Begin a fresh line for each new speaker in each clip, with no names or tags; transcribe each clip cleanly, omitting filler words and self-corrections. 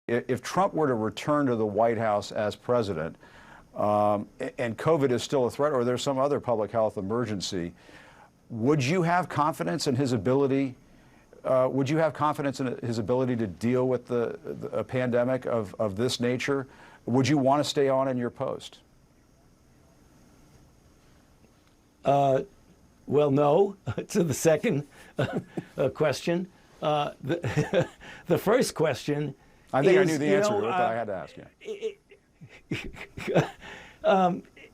If Trump were to return to the White House as president, and COVID is still a threat, or there's some other public health emergency, would you have confidence in his ability? Would you have confidence in his ability to deal with a pandemic of this nature? Would you want to stay on in your post?
Well, no, to the second question. The first question
I think
is,
I knew the answer to it, but I had to ask you.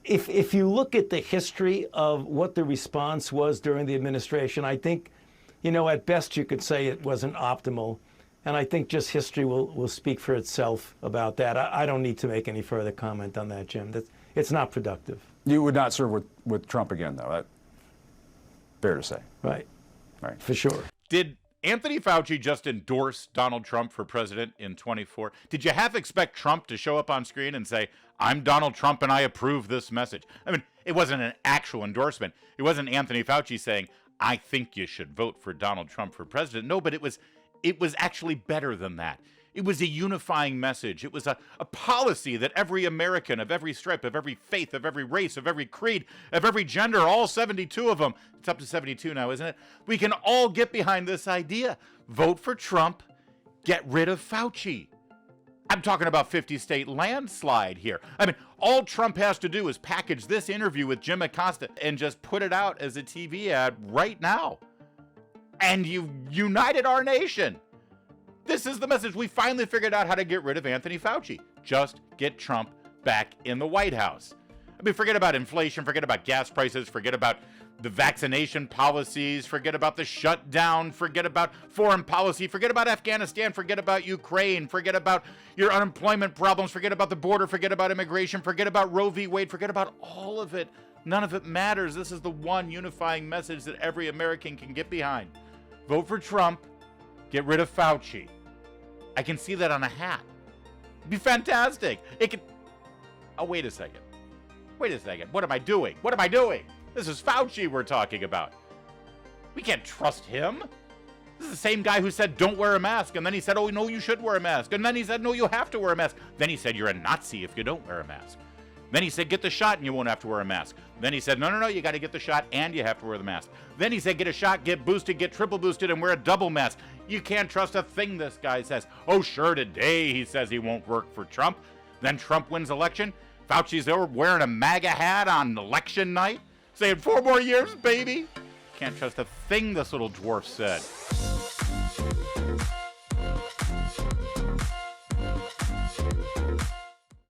If you look at the history of what the response was during the administration, I think, at best you could say it wasn't optimal. And I think just history will speak for itself about that. I don't need to make any further comment on that, Jim. It's not productive.
You would not serve with Trump again, though. That's fair to say.
Right.
Right.
For sure.
Did Anthony Fauci just endorse Donald Trump for president in 24? Did you half expect Trump to show up on screen and say, "I'm Donald Trump and I approve this message"? I mean, it wasn't an actual endorsement. It wasn't Anthony Fauci saying, "I think you should vote for Donald Trump for president." No, but it was actually better than that. It was a unifying message. It was a policy that every American of every stripe, of every faith, of every race, of every creed, of every gender, all 72 of them, it's up to 72 now, isn't it? We can all get behind this idea. Vote for Trump, get rid of Fauci. I'm talking about 50-state landslide here. I mean, all Trump has to do is package this interview with Jim Acosta and just put it out as a TV ad right now. And you've united our nation. This is the message. We finally figured out how to get rid of Anthony Fauci. Just get Trump back in the White House. I mean, forget about inflation, forget about gas prices, forget about the vaccination policies, forget about the shutdown, forget about foreign policy, forget about Afghanistan, forget about Ukraine, forget about your unemployment problems, forget about the border, forget about immigration, forget about Roe v. Wade, forget about all of it. None of it matters. This is the one unifying message that every American can get behind. Vote for Trump. Get rid of Fauci. I can see that on a hat. It'd be fantastic. It could. Oh, wait a second. Wait a second. What am I doing? What am I doing? This is Fauci we're talking about. We can't trust him. This is the same guy who said, "Don't wear a mask." And then he said, "Oh, no, you should wear a mask." And then he said, "No, you have to wear a mask." Then he said, "You're a Nazi if you don't wear a mask." Then he said, "Get the shot and you won't have to wear a mask." Then he said, no, you got to get the shot and you have to wear the mask. Then he said, "Get a shot, get boosted, get triple boosted, and wear a double mask." You can't trust a thing this guy says. Oh, sure, today he says he won't work for Trump. Then Trump wins election. Fauci's there wearing a MAGA hat on election night, saying 4 more years, baby. Can't trust a thing this little dwarf said.